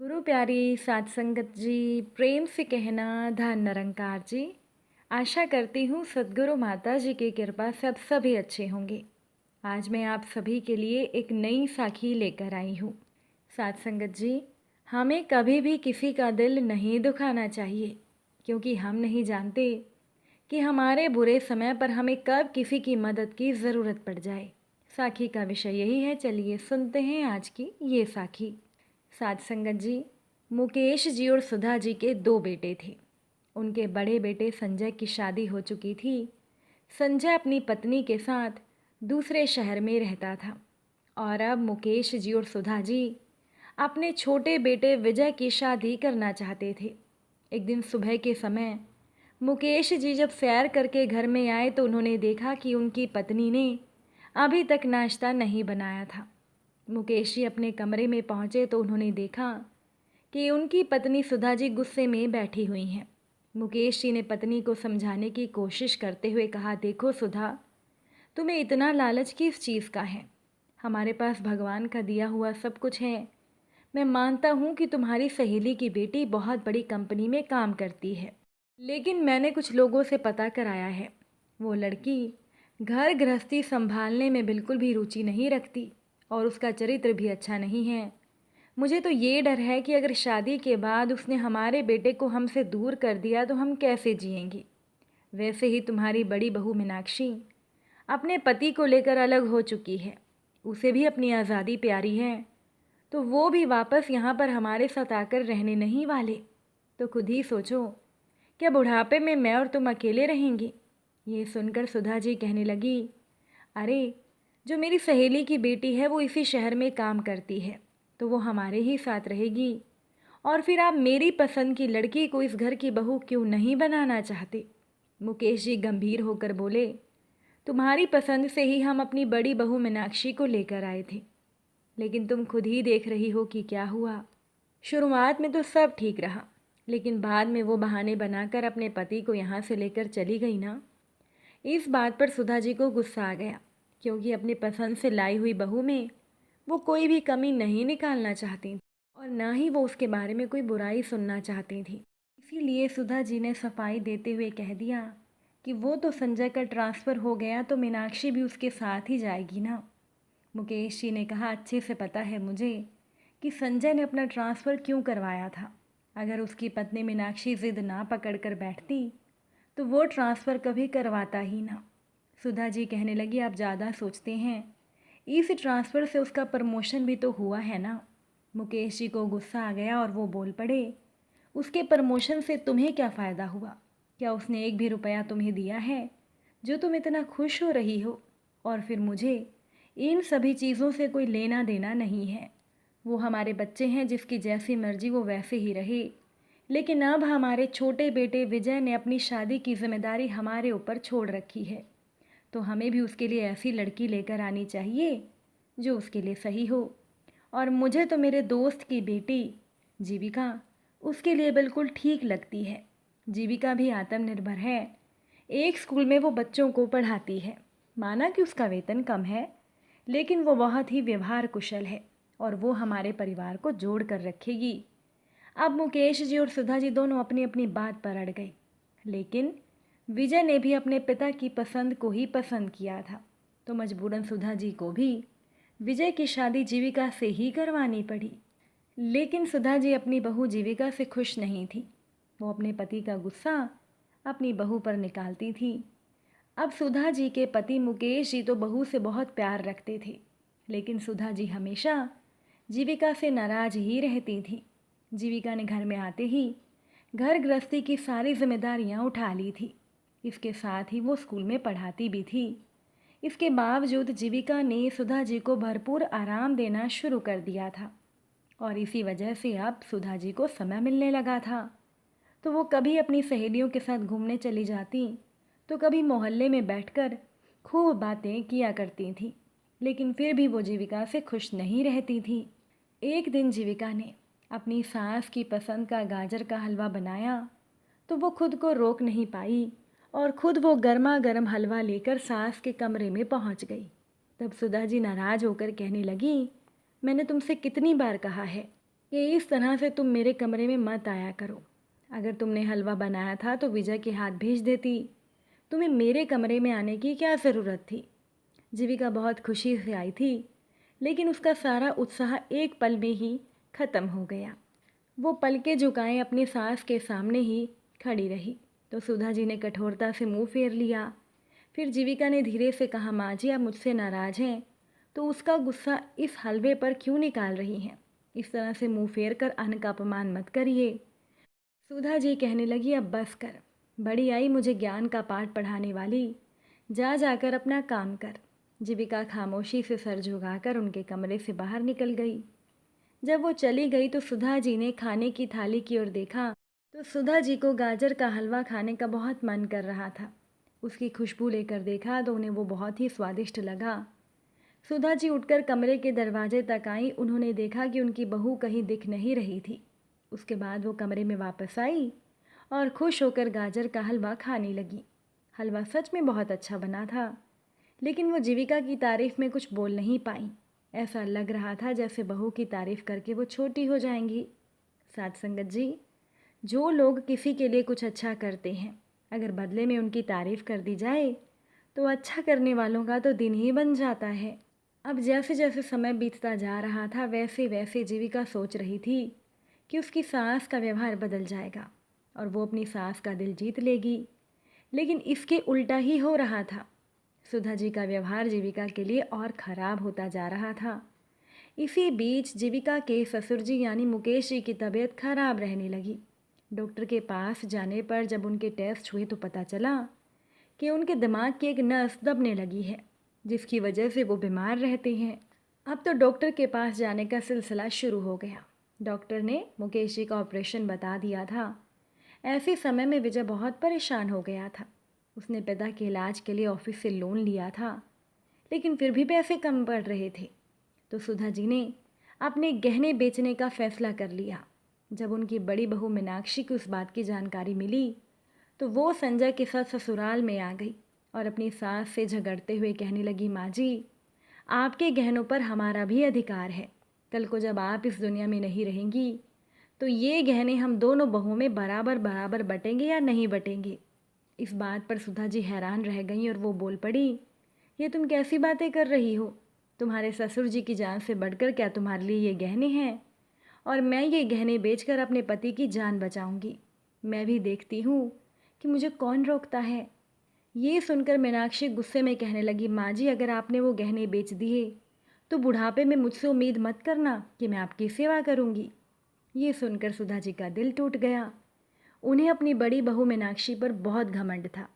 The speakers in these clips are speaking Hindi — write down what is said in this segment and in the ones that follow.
गुरु प्यारी साध संगत जी, प्रेम से कहना धन निरंकार जी। आशा करती हूँ सद्गुरु माता जी की कृपा से आप सभी अच्छे होंगे। आज मैं आप सभी के लिए एक नई साखी लेकर आई हूँ। साध संगत जी, हमें कभी भी किसी का दिल नहीं दुखाना चाहिए, क्योंकि हम नहीं जानते कि हमारे बुरे समय पर हमें कब किसी की मदद की ज़रूरत पड़ जाए। साखी का विषय यही है। चलिए सुनते हैं आज की ये साखी। साध संगत जी, मुकेश जी और सुधा जी के दो बेटे थे। उनके बड़े बेटे संजय की शादी हो चुकी थी। संजय अपनी पत्नी के साथ दूसरे शहर में रहता था और अब मुकेश जी और सुधा जी अपने छोटे बेटे विजय की शादी करना चाहते थे। एक दिन सुबह के समय मुकेश जी जब सैर करके घर में आए तो उन्होंने देखा कि उनकी पत्नी ने अभी तक नाश्ता नहीं बनाया था। मुकेश जी अपने कमरे में पहुंचे तो उन्होंने देखा कि उनकी पत्नी सुधा जी गुस्से में बैठी हुई हैं। मुकेश जी ने पत्नी को समझाने की कोशिश करते हुए कहा, देखो सुधा, तुम्हें इतना लालच किस चीज़ का है? हमारे पास भगवान का दिया हुआ सब कुछ है। मैं मानता हूँ कि तुम्हारी सहेली की बेटी बहुत बड़ी कंपनी में काम करती है, लेकिन मैंने कुछ लोगों से पता कराया है, वो लड़की घर गृहस्थी संभालने में बिल्कुल भी रुचि नहीं रखती और उसका चरित्र भी अच्छा नहीं है। मुझे तो ये डर है कि अगर शादी के बाद उसने हमारे बेटे को हमसे दूर कर दिया तो हम कैसे जिएंगे। वैसे ही तुम्हारी बड़ी बहू मीनाक्षी अपने पति को लेकर अलग हो चुकी है। उसे भी अपनी आज़ादी प्यारी है, तो वो भी वापस यहाँ पर हमारे साथ आकर रहने नहीं वाले। तो खुद ही सोचो, क्या बुढ़ापे में मैं और तुम अकेले रहेंगे? ये सुनकर सुधा जी कहने लगी, अरे, जो मेरी सहेली की बेटी है वो इसी शहर में काम करती है, तो वो हमारे ही साथ रहेगी। और फिर आप मेरी पसंद की लड़की को इस घर की बहू क्यों नहीं बनाना चाहते? मुकेश जी गंभीर होकर बोले, तुम्हारी पसंद से ही हम अपनी बड़ी बहू मीनाक्षी को लेकर आए थे, लेकिन तुम खुद ही देख रही हो कि क्या हुआ। शुरुआत में तो सब ठीक रहा, लेकिन बाद में वो बहाने बनाकर अपने पति को यहाँ से लेकर चली गई ना। इस बात पर सुधा जी को गुस्सा आ गया, क्योंकि अपनी पसंद से लाई हुई बहू में वो कोई भी कमी नहीं निकालना चाहती और ना ही वो उसके बारे में कोई बुराई सुनना चाहती थी। इसीलिए सुधा जी ने सफाई देते हुए कह दिया कि वो तो संजय का ट्रांसफ़र हो गया तो मीनाक्षी भी उसके साथ ही जाएगी ना। मुकेश जी ने कहा, अच्छे से पता है मुझे कि संजय ने अपना ट्रांसफ़र क्यों करवाया था। अगर उसकी पत्नी मीनाक्षी ज़िद ना पकड़ कर बैठती तो वो ट्रांसफ़र कभी करवाता ही ना। सुधा जी कहने लगी, आप ज़्यादा सोचते हैं, इस ट्रांसफ़र से उसका प्रमोशन भी तो हुआ है ना। मुकेश जी को गुस्सा आ गया और वो बोल पड़े, उसके प्रमोशन से तुम्हें क्या फ़ायदा हुआ? क्या उसने एक भी रुपया तुम्हें दिया है जो तुम इतना खुश हो रही हो? और फिर मुझे इन सभी चीज़ों से कोई लेना देना नहीं है। वो हमारे बच्चे हैं, जिसकी जैसी मर्जी वो वैसे ही रहे। लेकिन अब हमारे छोटे बेटे विजय ने अपनी शादी की जिम्मेदारी हमारे ऊपर छोड़ रखी है, तो हमें भी उसके लिए ऐसी लड़की लेकर आनी चाहिए जो उसके लिए सही हो। और मुझे तो मेरे दोस्त की बेटी जीविका उसके लिए बिल्कुल ठीक लगती है। जीविका भी आत्मनिर्भर है, एक स्कूल में वो बच्चों को पढ़ाती है। माना कि उसका वेतन कम है, लेकिन वो बहुत ही व्यवहार कुशल है और वो हमारे परिवार को जोड़ कर रखेगी। अब मुकेश जी और सुधा जी दोनों अपनी अपनी बात पर अड़ गए, लेकिन विजय ने भी अपने पिता की पसंद को ही पसंद किया था, तो मजबूरन सुधा जी को भी विजय की शादी जीविका से ही करवानी पड़ी। लेकिन सुधा जी अपनी बहू जीविका से खुश नहीं थी। वो अपने पति का गुस्सा अपनी बहू पर निकालती थी। अब सुधा जी के पति मुकेश जी तो बहू से बहुत प्यार रखते थे, लेकिन सुधा जी हमेशा जीविका से नाराज ही रहती थी। जीविका ने घर में आते ही घर गृहस्थी की सारी जिम्मेदारियां उठा ली थी। इसके साथ ही वो स्कूल में पढ़ाती भी थी। इसके बावजूद जीविका ने सुधा जी को भरपूर आराम देना शुरू कर दिया था और इसी वजह से अब सुधा जी को समय मिलने लगा था। तो वो कभी अपनी सहेलियों के साथ घूमने चली जाती, तो कभी मोहल्ले में बैठकर खूब बातें किया करती थी, लेकिन फिर भी वो जीविका से खुश नहीं रहती थी। एक दिन जीविका ने अपनी सास की पसंद का गाजर का हलवा बनाया, तो वो खुद को रोक नहीं पाई और खुद वो गर्मा गर्म हलवा लेकर सास के कमरे में पहुंच गई। तब सुधा जी नाराज़ होकर कहने लगी, मैंने तुमसे कितनी बार कहा है कि इस तरह से तुम मेरे कमरे में मत आया करो। अगर तुमने हलवा बनाया था तो विजय के हाथ भेज देती। तुम्हें मेरे कमरे में आने की क्या ज़रूरत थी। जीविका बहुत खुशी से आई थी, लेकिन उसका सारा उत्साह एक पल में ही ख़त्म हो गया। वो पलके झुकाए अपनी सास के सामने ही खड़ी रही तो सुधा जी ने कठोरता से मुंह फेर लिया। फिर जीविका ने धीरे से कहा, माँ जी आप मुझसे नाराज़ हैं तो उसका गुस्सा इस हलवे पर क्यों निकाल रही हैं। इस तरह से मुंह फेर कर अन्न का अपमान मत करिए। सुधा जी कहने लगी, अब बस कर, बड़ी आई मुझे ज्ञान का पाठ पढ़ाने वाली, जा जाकर अपना काम कर। जीविका खामोशी से सर झुकाकर उनके कमरे से बाहर निकल गई। जब वो चली गई तो सुधा जी ने खाने की थाली की ओर देखा तो सुधा जी को गाजर का हलवा खाने का बहुत मन कर रहा था। उसकी खुशबू लेकर देखा तो उन्हें वो बहुत ही स्वादिष्ट लगा। सुधा जी उठकर कमरे के दरवाजे तक आई। उन्होंने देखा कि उनकी बहू कहीं दिख नहीं रही थी। उसके बाद वो कमरे में वापस आई और खुश होकर गाजर का हलवा खाने लगी। हलवा सच में बहुत अच्छा बना था, लेकिन वो जीविका की तारीफ़ में कुछ बोल नहीं पाई। ऐसा लग रहा था जैसे बहू की तारीफ़ करके वो छोटी हो जाएंगी। साथ संगत जी, जो लोग किसी के लिए कुछ अच्छा करते हैं, अगर बदले में उनकी तारीफ़ कर दी जाए तो अच्छा करने वालों का तो दिन ही बन जाता है। अब जैसे जैसे समय बीतता जा रहा था वैसे वैसे जीविका सोच रही थी कि उसकी सास का व्यवहार बदल जाएगा और वो अपनी सास का दिल जीत लेगी, लेकिन इसके उल्टा ही हो रहा था। सुधा जी का व्यवहार जीविका के लिए और ख़राब होता जा रहा था। इसी बीच जीविका के ससुर जी यानी मुकेश जी की तबीयत खराब रहने लगी। डॉक्टर के पास जाने पर जब उनके टेस्ट हुए तो पता चला कि उनके दिमाग की एक नस दबने लगी है, जिसकी वजह से वो बीमार रहते हैं। अब तो डॉक्टर के पास जाने का सिलसिला शुरू हो गया। डॉक्टर ने मुकेश जी का ऑपरेशन बता दिया था। ऐसे समय में विजय बहुत परेशान हो गया था। उसने पिता के इलाज के लिए ऑफिस से लोन लिया था, लेकिन फिर भी पैसे कम पड़ रहे थे। तो सुधा जी ने अपने गहने बेचने का फैसला कर लिया। जब उनकी बड़ी बहू मीनाक्षी को उस बात की जानकारी मिली तो वो संजय के साथ ससुराल में आ गई और अपनी सास से झगड़ते हुए कहने लगी, माँ जी आपके गहनों पर हमारा भी अधिकार है। कल को जब आप इस दुनिया में नहीं रहेंगी तो ये गहने हम दोनों बहुओं में बराबर बराबर बटेंगे या नहीं बटेंगे। इस बात पर सुधा जी हैरान रह गई और वो बोल पड़ी, ये तुम कैसी बातें कर रही हो। तुम्हारे ससुर जी की जान से बढ़कर क्या तुम्हारे लिए ये गहने हैं, और मैं ये गहने बेचकर अपने पति की जान बचाऊंगी। मैं भी देखती हूँ कि मुझे कौन रोकता है। ये सुनकर मीनाक्षी गुस्से में कहने लगी, माँ जी अगर आपने वो गहने बेच दिए तो बुढ़ापे में मुझसे उम्मीद मत करना कि मैं आपकी सेवा करूँगी। ये सुनकर सुधा जी का दिल टूट गया। उन्हें अपनी बड़ी बहू मीनाक्षी पर बहुत घमंड था,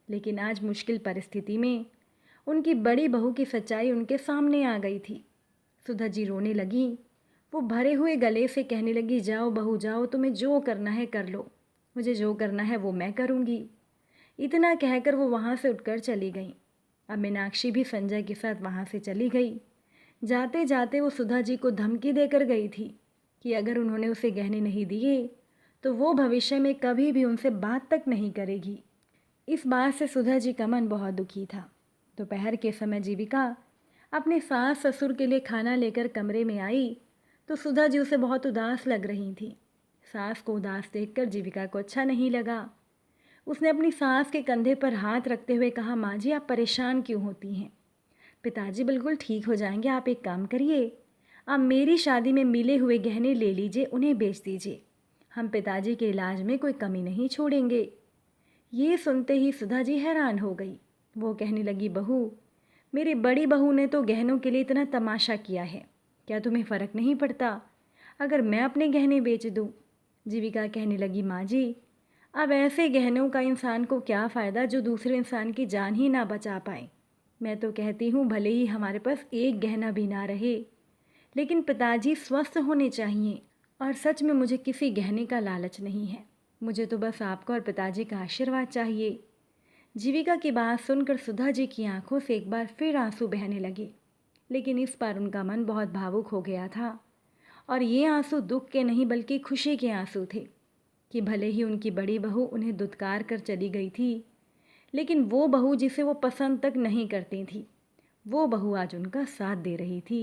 लेकिन आज मुश्किल परिस्थिति में उनकी बड़ी बहू की सच्चाई उनके सामने आ गई थी। सुधा जी रोने लगी। वो भरे हुए गले से कहने लगी, जाओ बहू जाओ, तुम्हें जो करना है कर लो, मुझे जो करना है वो मैं करूँगी। इतना कहकर वो वहाँ से उठकर चली गई। अब मीनाक्षी भी संजय के साथ वहाँ से चली गई। जाते जाते वो सुधा जी को धमकी देकर गई थी कि अगर उन्होंने उसे गहने नहीं दिए तो वो भविष्य में कभी भी उनसे बात तक नहीं करेगी। इस बात से सुधा जी का मन बहुत दुखी था। दोपहर के समय जीविका अपने सास ससुर के लिए खाना लेकर कमरे में आई तो सुधा जी उसे बहुत उदास लग रही थी। सास को उदास देखकर जीविका को अच्छा नहीं लगा। उसने अपनी सास के कंधे पर हाथ रखते हुए कहा, माँ जी आप परेशान क्यों होती हैं। पिताजी बिल्कुल ठीक हो जाएंगे। आप एक काम करिए, आप मेरी शादी में मिले हुए गहने ले लीजिए, उन्हें बेच दीजिए। हम पिताजी के इलाज में कोई कमी नहीं छोड़ेंगे। ये सुनते ही सुधा जी हैरान हो गई। वो कहने लगी, बहू मेरी बड़ी बहू ने तो गहनों के लिए इतना तमाशा किया है, क्या तुम्हें फ़र्क नहीं पड़ता अगर मैं अपने गहने बेच दूँ। जीविका कहने लगी, माँ जी अब ऐसे गहनों का इंसान को क्या फ़ायदा जो दूसरे इंसान की जान ही ना बचा पाए। मैं तो कहती हूँ भले ही हमारे पास एक गहना भी ना रहे, लेकिन पिताजी स्वस्थ होने चाहिए। और सच में मुझे किसी गहने का लालच नहीं है, मुझे तो बस आपका और पिताजी का आशीर्वाद चाहिए। जीविका की बात सुनकर सुधा जी की आंखों से एक बार फिर आंसू बहने लगे, लेकिन इस बार उनका मन बहुत भावुक हो गया था। और ये आंसू दुख के नहीं बल्कि खुशी के आंसू थे कि भले ही उनकी बड़ी बहू उन्हें दुत्कार कर चली गई थी, लेकिन वो बहू जिसे वो पसंद तक नहीं करती थी, वो बहू आज उनका साथ दे रही थी।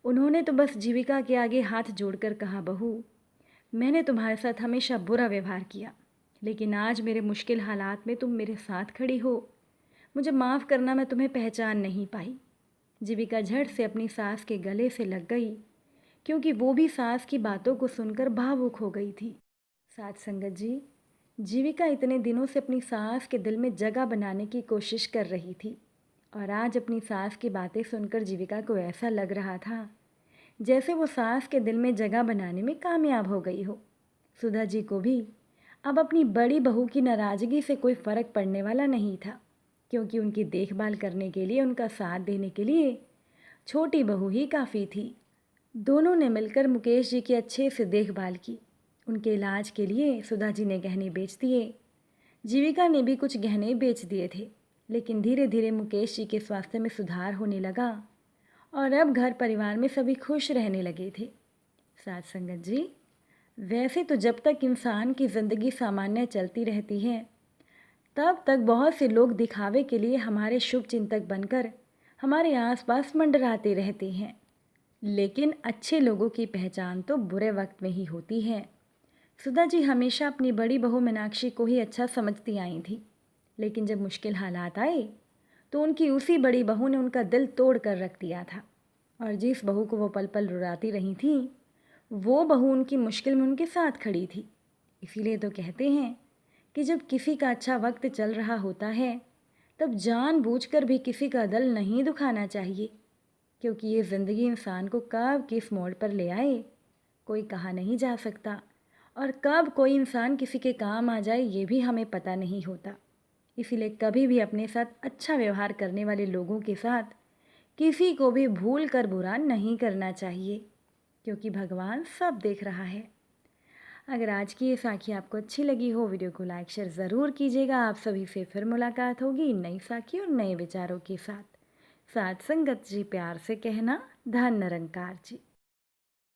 उन्होंने तो बस जीविका के आगे हाथ जोड़कर कहा, बहू, मैंने तुम्हारे साथ हमेशा बुरा व्यवहार किया, लेकिन आज मेरे मुश्किल हालात में तुम मेरे साथ खड़ी हो। मुझे माफ़ करना, मैं तुम्हें पहचान नहीं पाई। जीविका झट से अपनी सास के गले से लग गई, क्योंकि वो भी सास की बातों को सुनकर भावुक हो गई थी। साथ संगत जी, जीविका इतने दिनों से अपनी सास के दिल में जगह बनाने की कोशिश कर रही थी, और आज अपनी सास की बातें सुनकर जीविका को ऐसा लग रहा था जैसे वो सास के दिल में जगह बनाने में कामयाब हो गई हो। सुधा जी को भी अब अपनी बड़ी बहू की नाराज़गी से कोई फ़र्क पड़ने वाला नहीं था, क्योंकि उनकी देखभाल करने के लिए, उनका साथ देने के लिए छोटी बहू ही काफ़ी थी। दोनों ने मिलकर मुकेश जी की अच्छे से देखभाल की। उनके इलाज के लिए सुधा जी ने गहने बेच दिए, जीविका ने भी कुछ गहने बेच दिए थे। लेकिन धीरे धीरे मुकेश जी के स्वास्थ्य में सुधार होने लगा और अब घर परिवार में सभी खुश रहने लगे थे। साथ संगत जी, वैसे तो जब तक इंसान की ज़िंदगी सामान्य चलती रहती है, तब तक बहुत से लोग दिखावे के लिए हमारे शुभ चिंतक बनकर हमारे आसपास मंडराते रहते हैं। लेकिन अच्छे लोगों की पहचान तो बुरे वक्त में ही होती है। सुधा जी हमेशा अपनी बड़ी बहू मीनाक्षी को ही अच्छा समझती आई थी, लेकिन जब मुश्किल हालात आए तो उनकी उसी बड़ी बहू ने उनका दिल तोड़ कर रख दिया था। और जिस बहू को वो पल पल रुलाती रही थी, वो बहू उनकी मुश्किल में उनके साथ खड़ी थी। इसीलिए तो कहते हैं कि जब किसी का अच्छा वक्त चल रहा होता है, तब जानबूझकर भी किसी का दिल नहीं दुखाना चाहिए, क्योंकि ये ज़िंदगी इंसान को कब किस मोड़ पर ले आए कोई कहा नहीं जा सकता, और कब कोई इंसान किसी के काम आ जाए ये भी हमें पता नहीं होता। इसीलिए कभी भी अपने साथ अच्छा व्यवहार करने वाले लोगों के साथ किसी को भी भूल कर बुरा नहीं करना चाहिए, क्योंकि भगवान सब देख रहा है। अगर आज की ये साखी आपको अच्छी लगी हो, वीडियो को लाइक शेयर ज़रूर कीजिएगा। आप सभी से फिर मुलाकात होगी नई साखी और नए विचारों के साथ। साथ संगत जी प्यार से कहना, धन निरंकार जी।